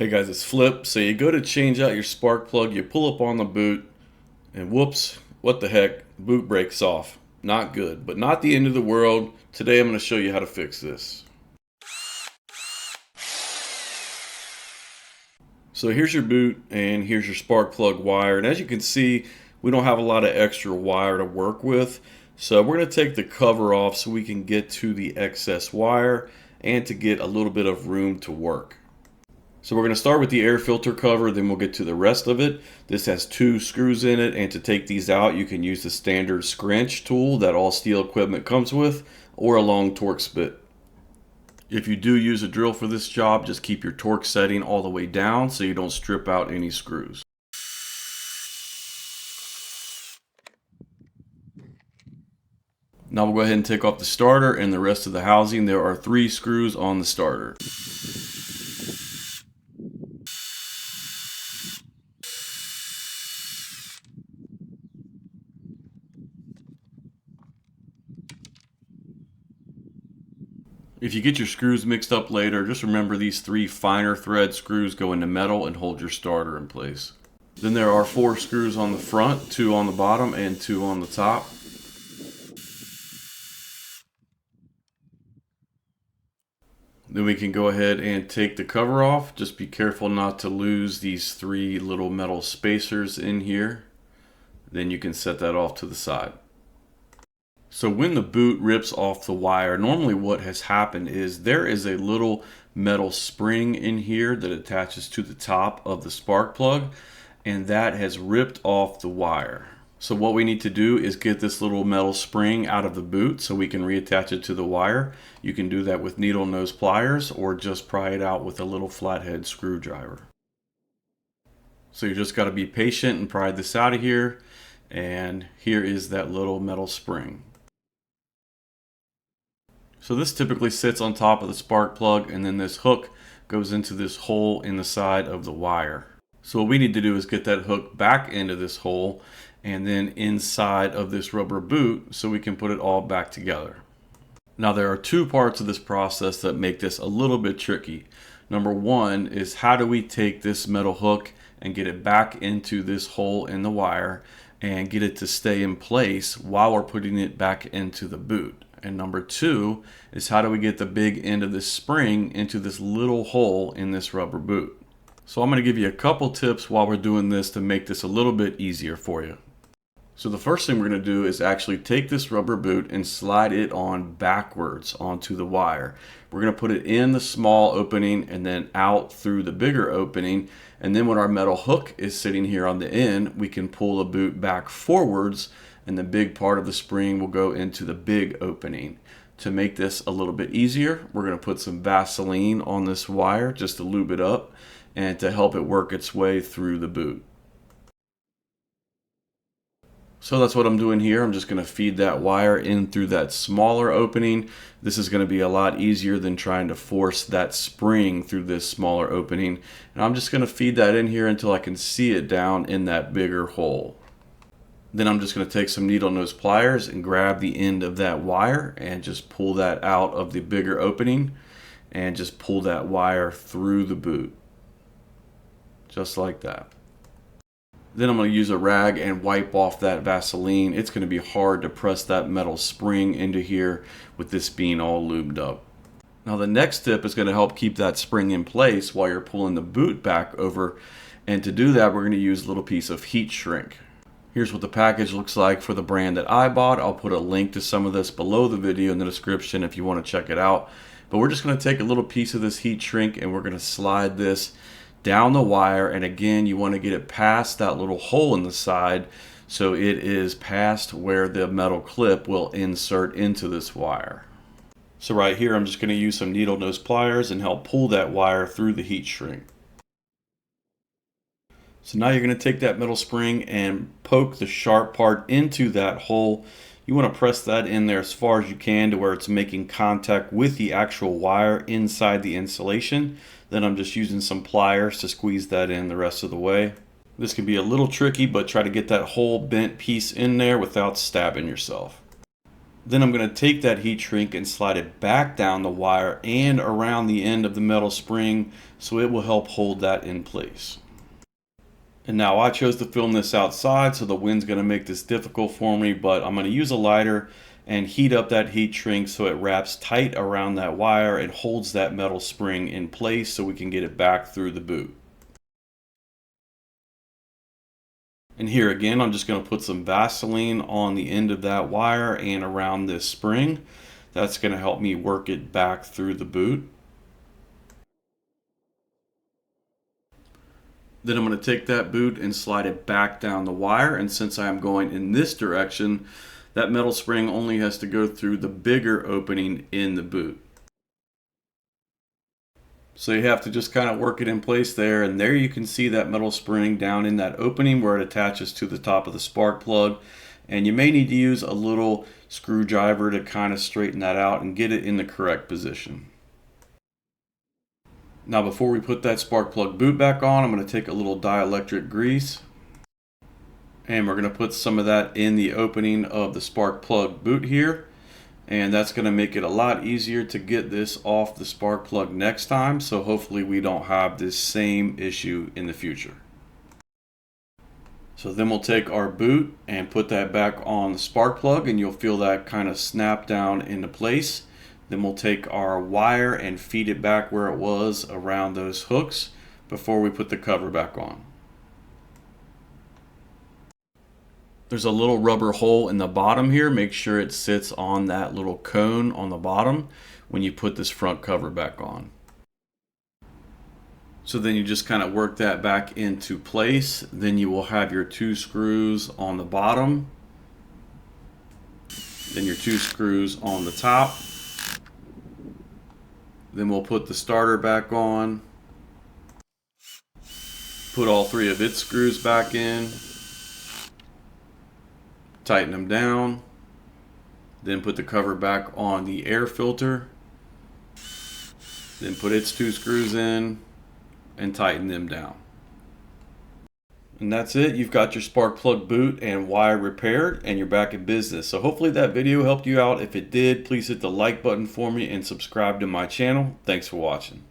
Hey guys, it's Flip. So you go to change out your spark plug, you pull up on the boot, and whoops, what the heck, the boot breaks off. Not good, but not the end of the world. Today I'm going to show you how to fix this. So here's your boot and here's your spark plug wire. And as you can see, we don't have a lot of extra wire to work with. So we're going to take the cover off so we can get to the excess wire and to get a little bit of room to work. So we're going to start with the air filter cover, then we'll get to the rest of it. This has 2 screws in it, and to take these out you can use the standard scrunch tool that all Stihl equipment comes with, or a long Torx bit. If you do use a drill for this job, just keep your torque setting all the way down so you don't strip out any screws. Now we'll go ahead and take off the starter and the rest of the housing. There are 3 screws on the starter. If you get your screws mixed up later, just remember these 3 finer thread screws go into metal and hold your starter in place. Then there are 4 screws on the front, 2 on the bottom and 2 on the top. Then we can go ahead and take the cover off. Just be careful not to lose these 3 little metal spacers in here. Then you can set that off to the side. So when the boot rips off the wire, normally what has happened is there is a little metal spring in here that attaches to the top of the spark plug, and that has ripped off the wire. So what we need to do is get this little metal spring out of the boot so we can reattach it to the wire. You can do that with needle nose pliers or just pry it out with a little flathead screwdriver. So you just got to be patient and pry this out of here, and here is that little metal spring. So this typically sits on top of the spark plug, and then this hook goes into this hole in the side of the wire. So what we need to do is get that hook back into this hole and then inside of this rubber boot so we can put it all back together. Now there are 2 parts of this process that make this a little bit tricky. Number 1 is how do we take this metal hook and get it back into this hole in the wire and get it to stay in place while we're putting it back into the boot. And number 2 is how do we get the big end of this spring into this little hole in this rubber boot. So I'm going to give you a couple tips while we're doing this to make this a little bit easier for you. So the first thing we're going to do is actually take this rubber boot and slide it on backwards onto the wire. We're going to put it in the small opening and then out through the bigger opening. And then when our metal hook is sitting here on the end, we can pull the boot back forwards, and the big part of the spring will go into the big opening. To make this a little bit easier, we're going to put some Vaseline on this wire just to lube it up and to help it work its way through the boot. So that's what I'm doing here. I'm just going to feed that wire in through that smaller opening. This is going to be a lot easier than trying to force that spring through this smaller opening. And I'm just going to feed that in here until I can see it down in that bigger hole. Then I'm just going to take some needle nose pliers and grab the end of that wire and just pull that out of the bigger opening and just pull that wire through the boot. Just like that. Then I'm going to use a rag and wipe off that Vaseline. It's going to be hard to press that metal spring into here with this being all lubed up. Now the next tip is going to help keep that spring in place while you're pulling the boot back over. And to do that, we're going to use a little piece of heat shrink. Here's what the package looks like for the brand that I bought. I'll put a link to some of this below the video in the description if you want to check it out. But we're just going to take a little piece of this heat shrink and we're going to slide this down the wire. And again, you want to get it past that little hole in the side so it is past where the metal clip will insert into this wire. So right here, I'm just going to use some needle nose pliers and help pull that wire through the heat shrink. So now you're going to take that metal spring and poke the sharp part into that hole. You want to press that in there as far as you can to where it's making contact with the actual wire inside the insulation. Then I'm just using some pliers to squeeze that in the rest of the way. This can be a little tricky, but try to get that whole bent piece in there without stabbing yourself. Then I'm going to take that heat shrink and slide it back down the wire and around the end of the metal spring, so it will help hold that in place. And now I chose to film this outside, so the wind's going to make this difficult for me, but I'm going to use a lighter and heat up that heat shrink so it wraps tight around that wire and holds that metal spring in place so we can get it back through the boot. And here again, I'm just going to put some Vaseline on the end of that wire and around this spring. That's going to help me work it back through the boot. Then I'm going to take that boot and slide it back down the wire, and since I'm going in this direction, that metal spring only has to go through the bigger opening in the boot. So you have to just kind of work it in place there, and there you can see that metal spring down in that opening where it attaches to the top of the spark plug. And you may need to use a little screwdriver to kind of straighten that out and get it in the correct position. Now before we put that spark plug boot back on, I'm going to take a little dielectric grease and we're going to put some of that in the opening of the spark plug boot here, and that's going to make it a lot easier to get this off the spark plug next time, so hopefully we don't have this same issue in the future. So then we'll take our boot and put that back on the spark plug, and you'll feel that kind of snap down into place. Then we'll take our wire and feed it back where it was around those hooks before we put the cover back on. There's a little rubber hole in the bottom here. Make sure it sits on that little cone on the bottom when you put this front cover back on. So then you just kind of work that back into place. Then you will have your 2 screws on the bottom, then your 2 screws on the top. Then we'll put the starter back on, put all 3 of its screws back in, tighten them down, then put the cover back on the air filter, then put its 2 screws in and tighten them down. And that's it. You've got your spark plug boot and wire repaired, and you're back in business. So hopefully that video helped you out. If it did, please hit the like button for me and subscribe to my channel. Thanks for watching.